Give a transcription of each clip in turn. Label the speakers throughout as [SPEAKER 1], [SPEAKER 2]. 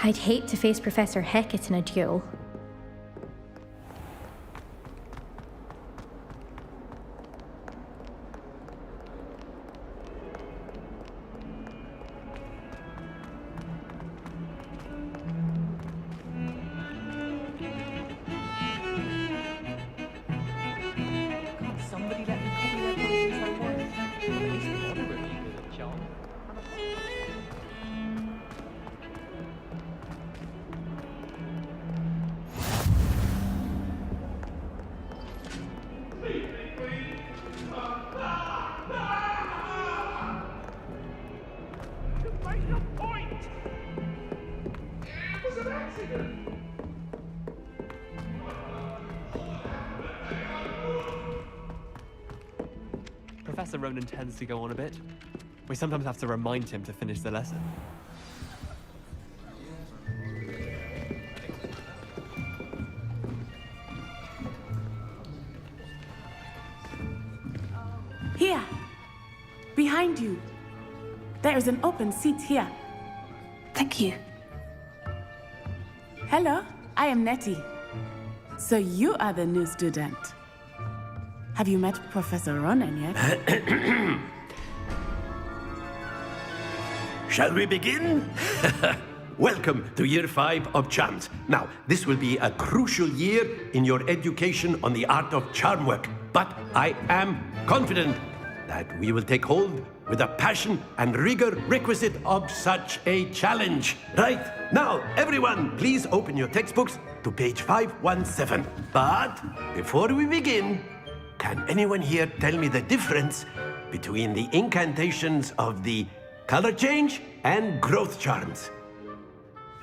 [SPEAKER 1] I'd hate to face Professor Hecat in a duel.
[SPEAKER 2] Somebody let me copy their potions I want. At least the model review did a job. You made your point! It was an accident! Professor Ronan tends to go on a bit. We sometimes have to remind him to finish the lesson.
[SPEAKER 3] Here! Behind you! There is an open seat here.
[SPEAKER 4] Thank you.
[SPEAKER 3] Hello, I am Nettie. So you are the new student. Have you met Professor Ronan yet?
[SPEAKER 5] Shall we begin? Welcome to Year 5 of Charms. Now, this will be a crucial year in your education on the art of charm work. But I am confident that we will take hold with the passion and rigor requisite of such a challenge. Right, now, everyone, please open your textbooks to page 517. But before we begin, can anyone here tell me the difference between the incantations of the color change and growth charms?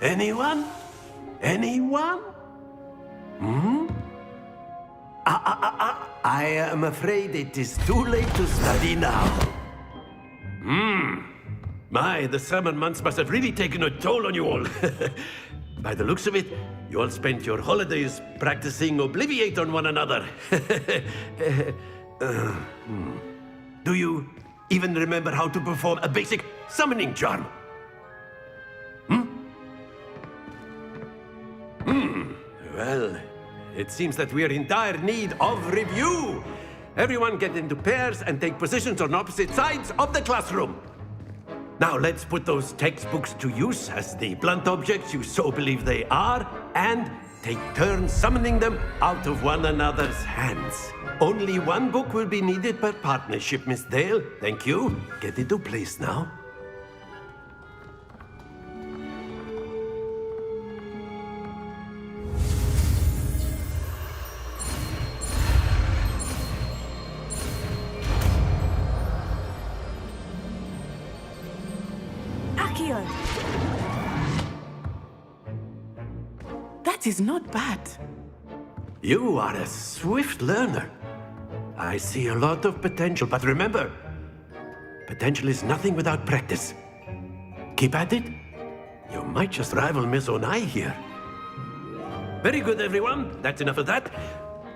[SPEAKER 5] Anyone? Anyone? I am afraid it is too late to study now. My, the summer months must have really taken a toll on you all. By the looks of it, you all spent your holidays practicing Obliviate on one another. Do you even remember how to perform a basic summoning charm? Well, it seems that we are in dire need of review. Everyone get into pairs and take positions on opposite sides of the classroom. Now let's put those textbooks to use as the blunt objects you so believe they are, and take turns summoning them out of one another's hands. Only one book will be needed per partnership, Miss Dale. Thank you. Get into place now.
[SPEAKER 3] That is not bad.
[SPEAKER 5] You are a swift learner. I see a lot of potential, but remember, potential is nothing without practice. Keep at it. You might just rival Miss Onai here. Very good, everyone. That's enough of that.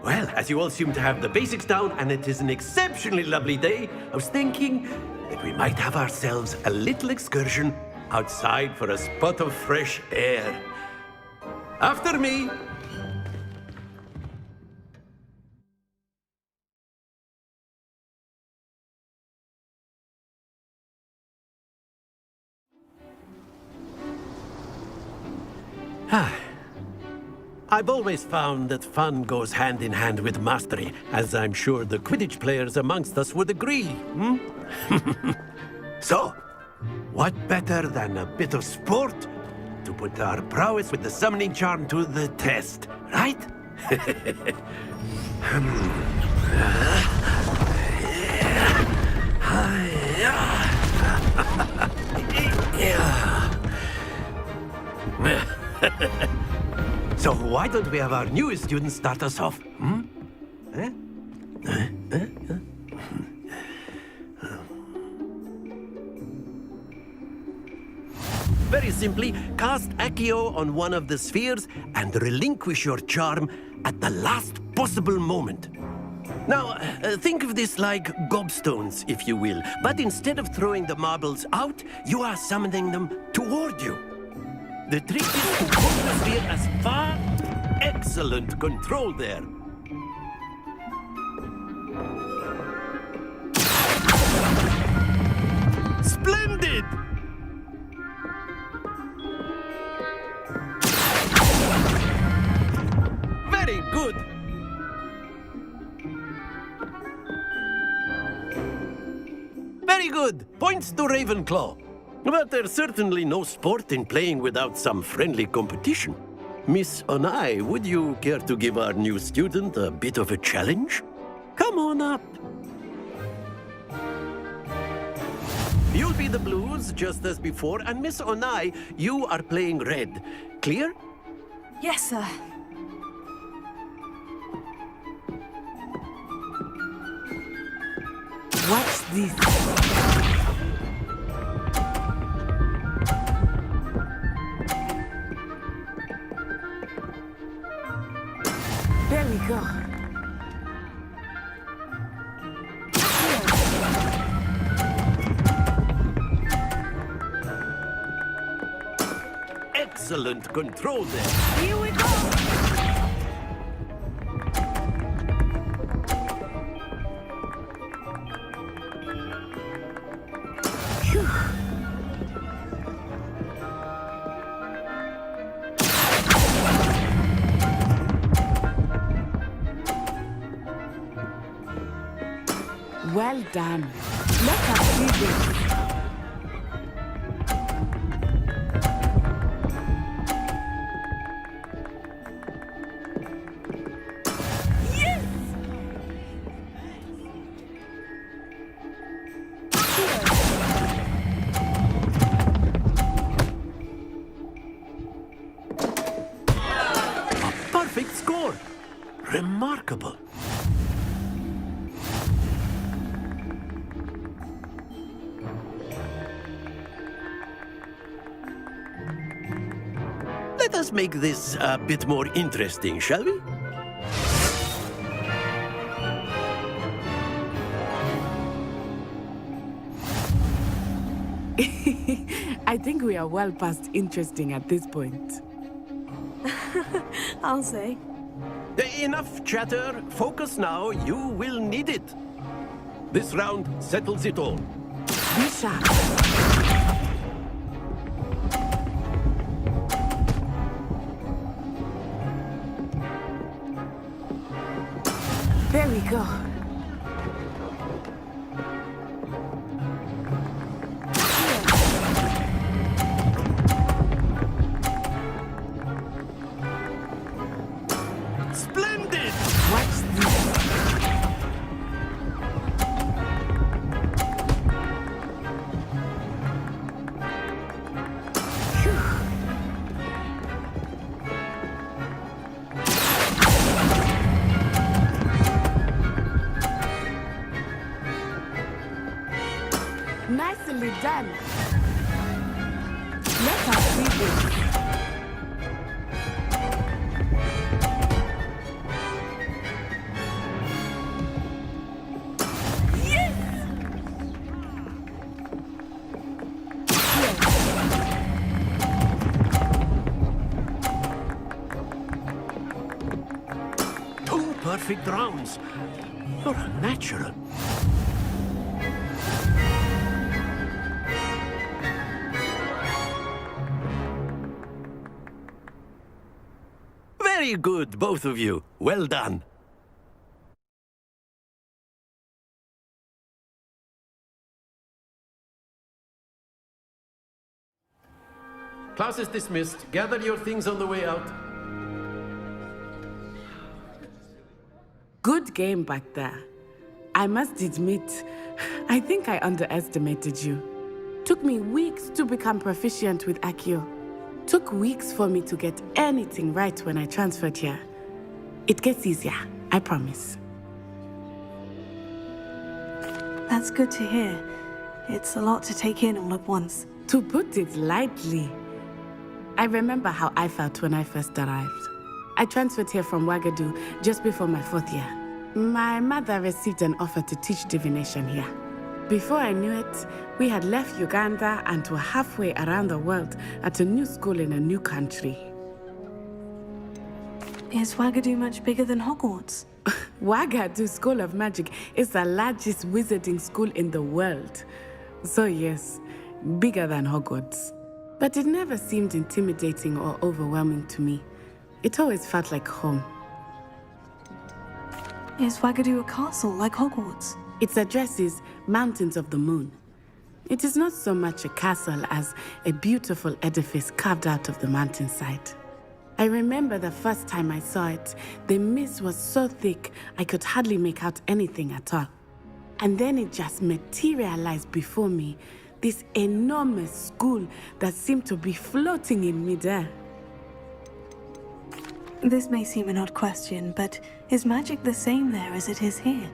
[SPEAKER 5] Well, as you all seem to have the basics down, and it is an exceptionally lovely day, I was thinking that we might have ourselves a little excursion outside for a spot of fresh air. After me. I've always found that fun goes hand in hand with mastery, as I'm sure the Quidditch players amongst us would agree. So, what better than a bit of sport to put our prowess with the summoning charm to the test, right? So why don't we have our newest student start us off? Very simply, cast Accio on one of the spheres and relinquish your charm at the last possible moment. Now, think of this like gobstones, if you will, but instead of throwing the marbles out, you are summoning them toward you. The trick is to pull the sphere as far... Excellent control there. Splendid! Very good. Very good. Points to Ravenclaw. But there's certainly no sport in playing without some friendly competition. Miss Onai, would you care to give our new student a bit of a challenge? Come on up. You'll be the blues, just as before, and Miss Onai, you are playing red. Clear?
[SPEAKER 4] Yes, sir.
[SPEAKER 3] Watch this. There we go.
[SPEAKER 5] Excellent control there.
[SPEAKER 3] Here we go. Phew. Well done. Let us see this.
[SPEAKER 5] Perfect score. Remarkable. Let us make this a bit more interesting, shall we?
[SPEAKER 3] I think we are well past interesting at this point.
[SPEAKER 4] I'll say.
[SPEAKER 5] Enough chatter. Focus now. You will need it. This round settles it all.
[SPEAKER 3] Be sharp. There we go.
[SPEAKER 5] Splendid!
[SPEAKER 3] Watch this. Nicely done. Let us see this.
[SPEAKER 5] Two perfect rounds. You're a natural. Very good, both of you. Well done. Class is dismissed. Gather your things on the way out.
[SPEAKER 3] Good game back there. I must admit, I think I underestimated you. Took me weeks to become proficient with Accio. Took weeks for me to get anything right when I transferred here. It gets easier, I promise.
[SPEAKER 4] That's good to hear. It's a lot to take in all at once.
[SPEAKER 3] To put it lightly, I remember how I felt when I first arrived. I transferred here from Ouagadougou just before my 4th year. My mother received an offer to teach divination here. Before I knew it, we had left Uganda and were halfway around the world at a new school in a new country.
[SPEAKER 4] Is Wagadu much bigger than Hogwarts?
[SPEAKER 3] Wagadu School of Magic is the largest wizarding school in the world. So yes, bigger than Hogwarts. But it never seemed intimidating or overwhelming to me. It always felt like home.
[SPEAKER 4] Is Wagadu a castle like Hogwarts?
[SPEAKER 3] Its address is Mountains of the Moon. It is not so much a castle as a beautiful edifice carved out of the mountainside. I remember the first time I saw it, the mist was so thick I could hardly make out anything at all. And then it just materialized before me, this enormous school that seemed to be floating in midair.
[SPEAKER 4] This may seem an odd question, but is magic the same there as it is here?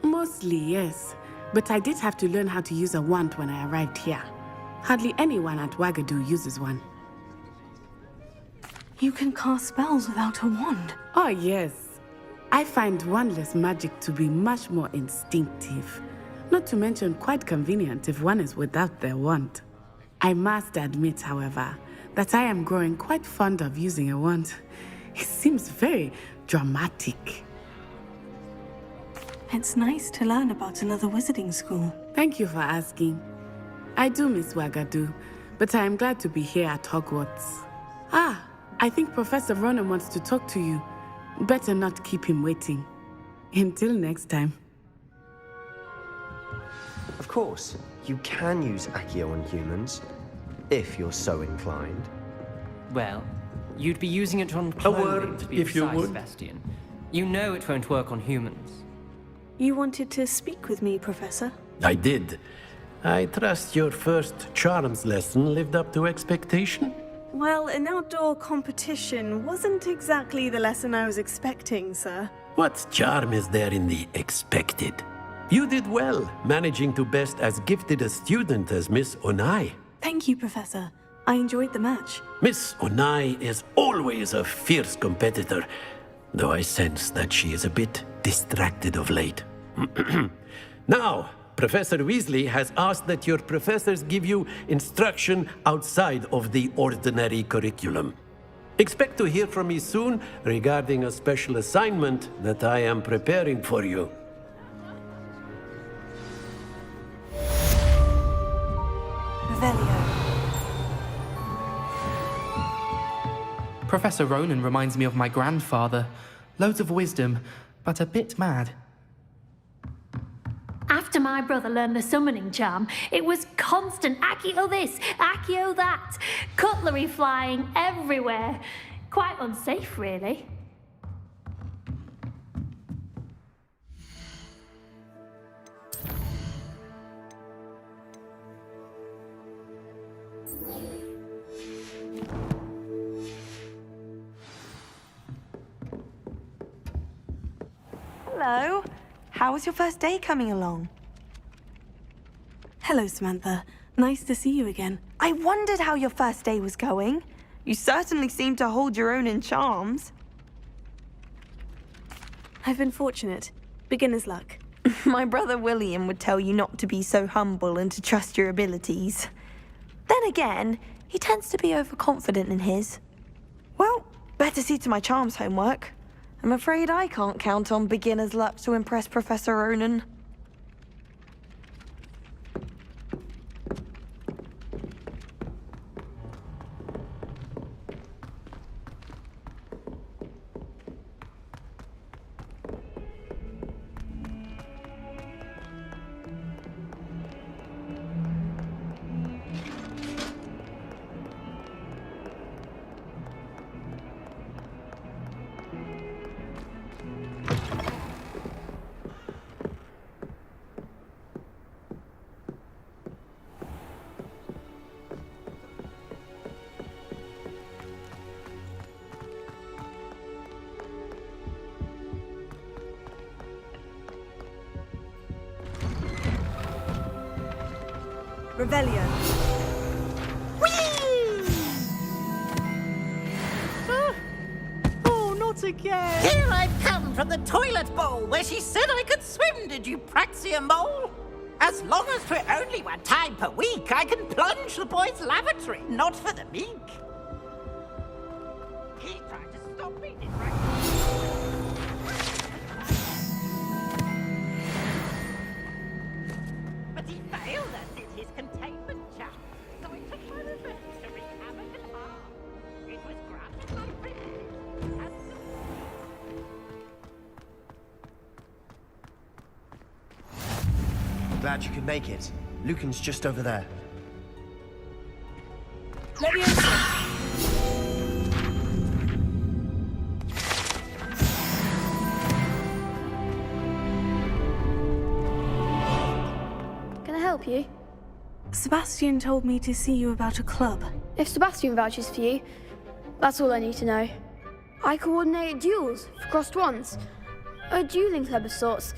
[SPEAKER 3] Mostly, yes. But I did have to learn how to use a wand when I arrived here. Hardly anyone at Wagadu uses one.
[SPEAKER 4] You can cast spells without a wand.
[SPEAKER 3] Oh, yes. I find wandless magic to be much more instinctive. Not to mention quite convenient if one is without their wand. I must admit, however, that I am growing quite fond of using a wand. It seems very dramatic.
[SPEAKER 4] It's nice to learn about another wizarding school.
[SPEAKER 3] Thank you for asking. I do miss Wagadu, but I am glad to be here at Hogwarts. I think Professor Ronan wants to talk to you. Better not keep him waiting. Until next time.
[SPEAKER 6] Of course, you can use Accio on humans, if you're so inclined.
[SPEAKER 2] Well, you'd be using it on
[SPEAKER 5] A
[SPEAKER 2] clothing,
[SPEAKER 5] word,
[SPEAKER 2] to be
[SPEAKER 5] if you
[SPEAKER 2] precise,
[SPEAKER 5] would.
[SPEAKER 2] Bastian. You know it won't work on humans.
[SPEAKER 4] You wanted to speak with me, Professor?
[SPEAKER 5] I did. I trust your first charms lesson lived up to expectation?
[SPEAKER 7] Well, an outdoor competition wasn't exactly the lesson I was expecting, sir.
[SPEAKER 5] What charm is there in the expected? You did well, managing to best as gifted a student as Miss Onai.
[SPEAKER 4] Thank you, Professor. I enjoyed the match.
[SPEAKER 5] Miss Onai is always a fierce competitor, though I sense that she is a bit distracted of late. Now, Professor Weasley has asked that your professors give you instruction outside of the ordinary curriculum. Expect to hear from me soon regarding a special assignment that I am preparing for you.
[SPEAKER 4] Revelio.
[SPEAKER 8] Professor Ronan reminds me of my grandfather. Loads of wisdom, but a bit mad.
[SPEAKER 1] After my brother learned the summoning charm, it was constant Accio this, Accio that, cutlery flying everywhere. Quite unsafe, really.
[SPEAKER 7] Hello. How was your first day coming along?
[SPEAKER 4] Hello, Samantha. Nice to see you again.
[SPEAKER 7] I wondered how your first day was going. You certainly seem to hold your own in charms.
[SPEAKER 4] I've been fortunate. Beginner's luck.
[SPEAKER 7] My brother William would tell you not to be so humble and to trust your abilities. Then again, he tends to be overconfident in his. Well, better see to my charms homework. I'm afraid I can't count on beginner's luck to impress Professor Ronan. Revelio.
[SPEAKER 9] Oh, not again!
[SPEAKER 10] Here I've come from the toilet bowl where she said I could swim, did you praxia mole?
[SPEAKER 9] As long as 'twere only 1 time per week, I can plunge the boy's lavatory, not for the meek. He tried to stop me, did right? But he failed us in his containment jump, so I took my revenge to wreak havoc and harm. It was granted my privilege.
[SPEAKER 6] Glad you could make it. Lucan's just over there.
[SPEAKER 10] Can I help you?
[SPEAKER 4] Sebastian told me to see you about a club.
[SPEAKER 10] If Sebastian vouches for you, that's all I need to know. I coordinate duels for crossed ones. A dueling club of sorts.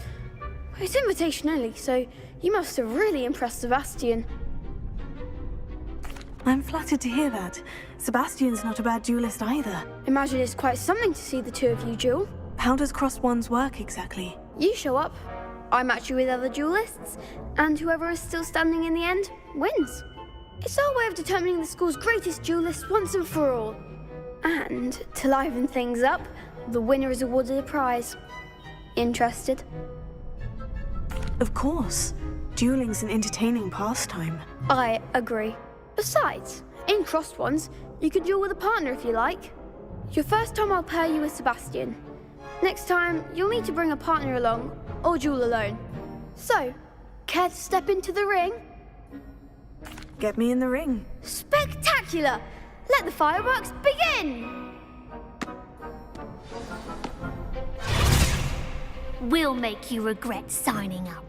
[SPEAKER 10] It's invitation only, so you must have really impressed Sebastian.
[SPEAKER 4] I'm flattered to hear that. Sebastian's not a bad duelist either.
[SPEAKER 10] Imagine it's quite something to see the two of you duel.
[SPEAKER 4] How does crossed ones work exactly?
[SPEAKER 10] You show up, I match you with other duelists, and whoever is still standing in the end wins. It's our way of determining the school's greatest duelist once and for all. And to liven things up, the winner is awarded a prize. Interested?
[SPEAKER 4] Of course. Dueling's an entertaining pastime.
[SPEAKER 10] I agree. Besides, in crossed ones, you can duel with a partner if you like. Your first time I'll pair you with Sebastian. Next time, you'll need to bring a partner along, or duel alone. So, care to step into the ring?
[SPEAKER 4] Get me in the ring.
[SPEAKER 10] Spectacular! Let the fireworks begin!
[SPEAKER 1] We'll make you regret signing up.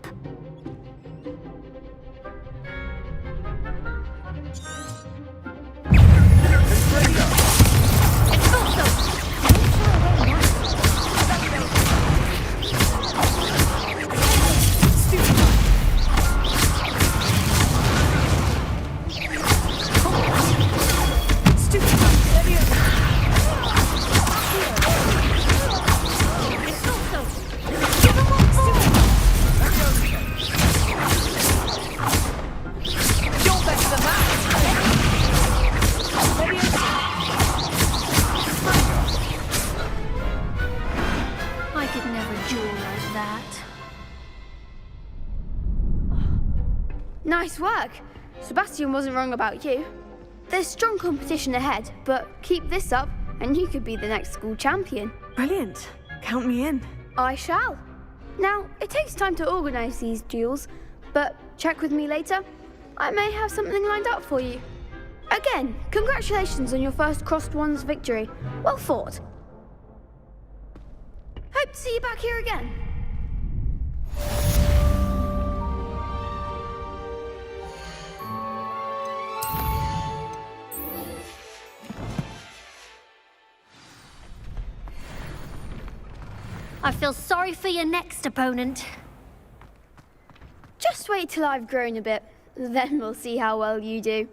[SPEAKER 10] Nice work. Sebastian wasn't wrong about you. There's strong competition ahead, but keep this up and you could be the next school champion.
[SPEAKER 4] Brilliant. Count me in.
[SPEAKER 10] I shall. Now, it takes time to organise these duels, but check with me later. I may have something lined up for you. Again, congratulations on your first crossed ones victory. Well fought. Hope to see you back here again.
[SPEAKER 1] I feel sorry for your next opponent.
[SPEAKER 10] Just wait till I've grown a bit, then we'll see how well you do.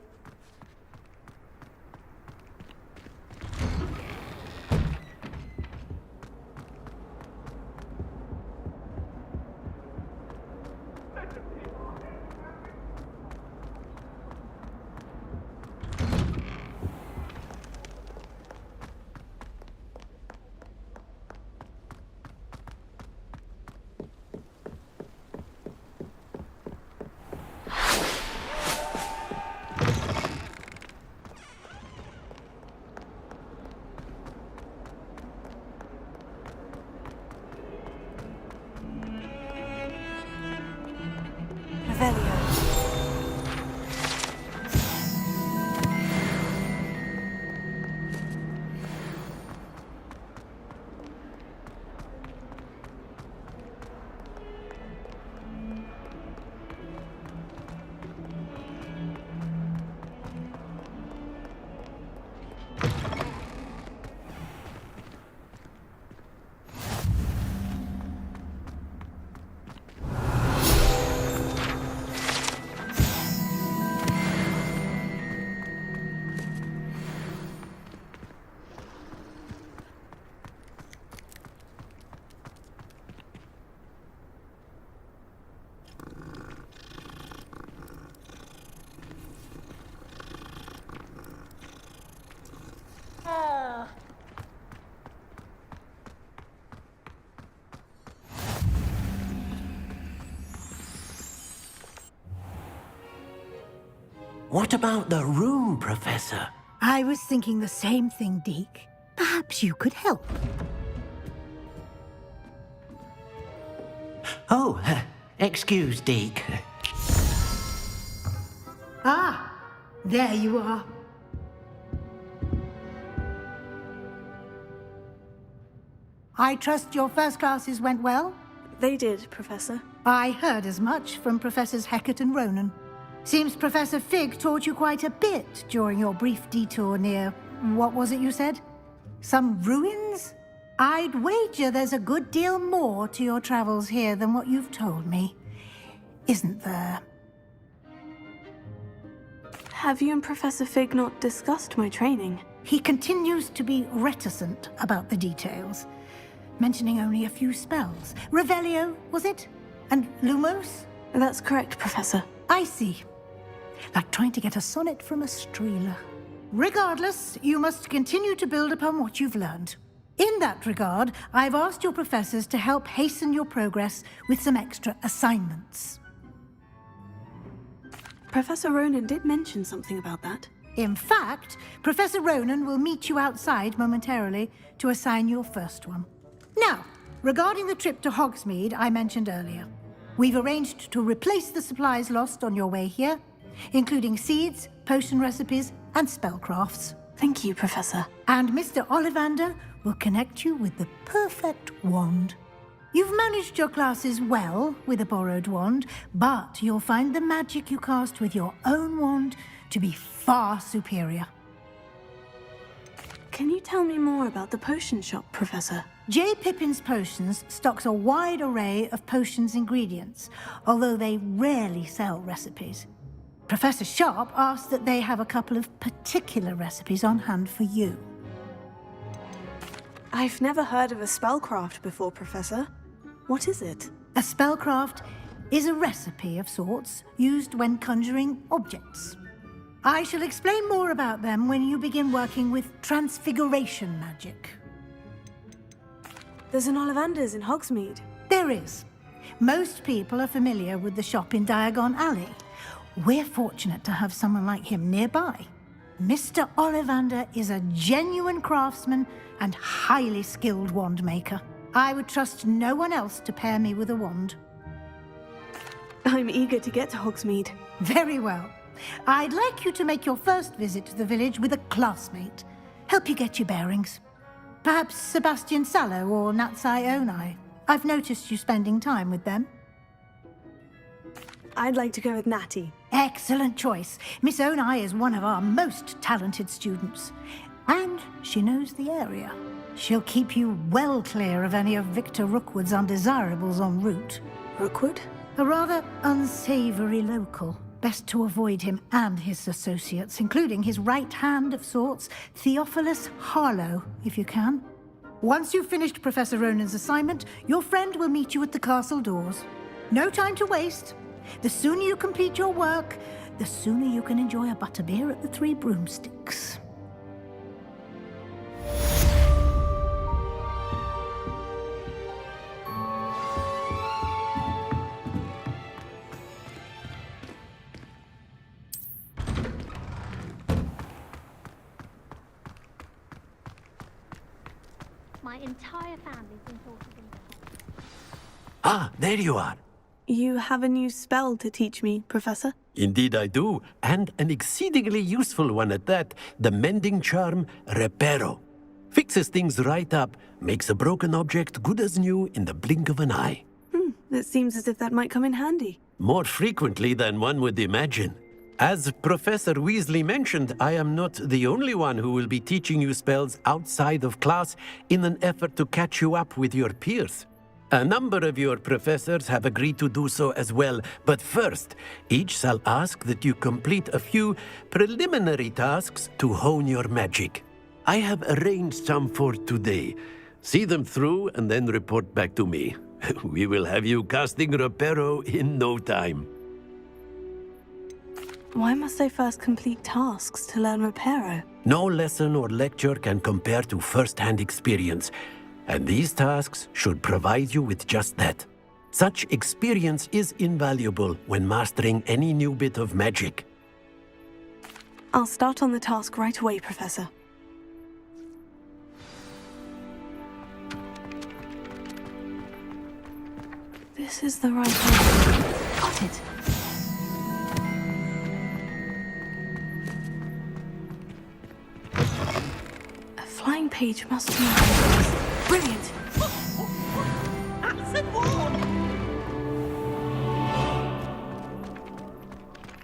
[SPEAKER 5] What about the room, Professor?
[SPEAKER 11] I was thinking the same thing, Deke. Perhaps you could help.
[SPEAKER 5] Oh, excuse, Deke.
[SPEAKER 11] Ah, there you are. I trust your first classes went well?
[SPEAKER 4] They did, Professor.
[SPEAKER 11] I heard as much from Professors Hecat and Ronan. Seems Professor Fig taught you quite a bit during your brief detour near... what was it you said? Some ruins? I'd wager there's a good deal more to your travels here than what you've told me. Isn't there?
[SPEAKER 4] Have you and Professor Fig not discussed my training?
[SPEAKER 11] He continues to be reticent about the details, mentioning only a few spells. Revelio, was it? And Lumos?
[SPEAKER 4] That's correct, Professor.
[SPEAKER 11] I see. Like trying to get a sonnet from a streeler. Regardless, you must continue to build upon what you've learned. In that regard, I've asked your professors to help hasten your progress with some extra assignments.
[SPEAKER 4] Professor Ronan did mention something about that.
[SPEAKER 11] In fact, Professor Ronan will meet you outside momentarily to assign your first one. Now, regarding the trip to Hogsmeade I mentioned earlier, we've arranged to replace the supplies lost on your way here, including seeds, potion recipes, and spellcrafts.
[SPEAKER 4] Thank you, Professor.
[SPEAKER 11] And Mr. Ollivander will connect you with the perfect wand. You've managed your classes well with a borrowed wand, but you'll find the magic you cast with your own wand to be far superior.
[SPEAKER 4] Can you tell me more about the potion shop, Professor?
[SPEAKER 11] J. Pippin's Potions stocks a wide array of potions ingredients, although they rarely sell recipes. Professor Sharp asked that they have a couple of particular recipes on hand for you.
[SPEAKER 4] I've never heard of a spellcraft before, Professor. What is it?
[SPEAKER 11] A spellcraft is a recipe of sorts used when conjuring objects. I shall explain more about them when you begin working with transfiguration magic.
[SPEAKER 4] There's an Ollivander's in Hogsmeade.
[SPEAKER 11] There is. Most people are familiar with the shop in Diagon Alley. We're fortunate to have someone like him nearby. Mr. Ollivander is a genuine craftsman and highly skilled wand maker. I would trust no one else to pair me with a wand.
[SPEAKER 4] I'm eager to get to Hogsmeade.
[SPEAKER 11] Very well. I'd like you to make your first visit to the village with a classmate. Help you get your bearings. Perhaps Sebastian Sallow or Natsai Onai. I've noticed you spending time with them.
[SPEAKER 4] I'd like to go with Natty.
[SPEAKER 11] Excellent choice. Miss Onai is one of our most talented students. And she knows the area. She'll keep you well clear of any of Victor Rookwood's undesirables en route.
[SPEAKER 4] Rookwood?
[SPEAKER 11] A rather unsavory local. Best to avoid him and his associates, including his right hand of sorts, Theophilus Harlow, if you can. Once you've finished Professor Ronan's assignment, your friend will meet you at the castle doors. No time to waste. The sooner you complete your work, the sooner you can enjoy a butterbeer at the Three Broomsticks.
[SPEAKER 1] My entire family's been sorted in.
[SPEAKER 5] Ah, there you are.
[SPEAKER 4] You have a new spell to teach me, Professor?
[SPEAKER 5] Indeed I do, and an exceedingly useful one at that, the mending charm Reparo. Fixes things right up, makes a broken object good as new in the blink of an eye.
[SPEAKER 4] It seems as if that might come in handy.
[SPEAKER 5] More frequently than one would imagine. As Professor Weasley mentioned, I am not the only one who will be teaching you spells outside of class in an effort to catch you up with your peers. A number of your professors have agreed to do so as well, but first, each shall ask that you complete a few preliminary tasks to hone your magic. I have arranged some for today. See them through and then report back to me. We will have you casting Reparo in no time.
[SPEAKER 4] Why must I first complete tasks to learn Reparo?
[SPEAKER 5] No lesson or lecture can compare to first-hand experience, and these tasks should provide you with just that. Such experience is invaluable when mastering any new bit of magic.
[SPEAKER 4] I'll start on the task right away, Professor. This is the right one. Got it. A flying page must be... Brilliant!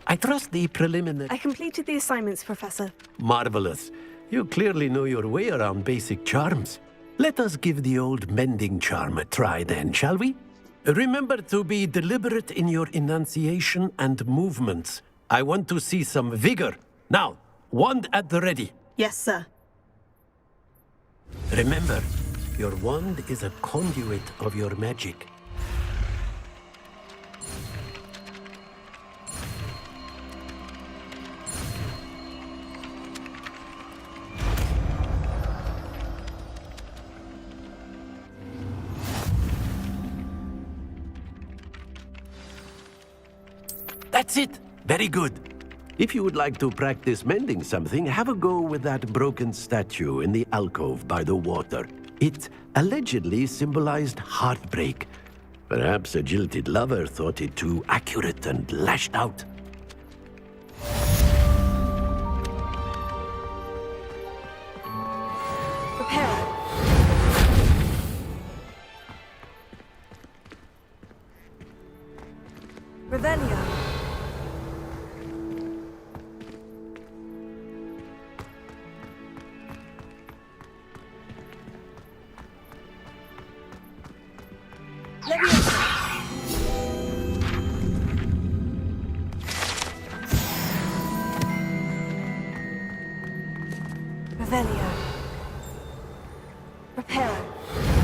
[SPEAKER 5] I trust the preliminary...
[SPEAKER 4] I completed the assignments, Professor.
[SPEAKER 5] Marvelous. You clearly know your way around basic charms. Let us give the old mending charm a try then, shall we? Remember to be deliberate in your enunciation and movements. I want to see some vigor. Now, wand at the ready.
[SPEAKER 4] Yes, sir.
[SPEAKER 5] Remember, your wand is a conduit of your magic. That's it! Very good. If you would like to practice mending something, have a go with that broken statue in the alcove by the water. It allegedly symbolized heartbreak. Perhaps a jilted lover thought it too accurate and lashed out.
[SPEAKER 4] Prepare. Revelio. Revelio. Reparo.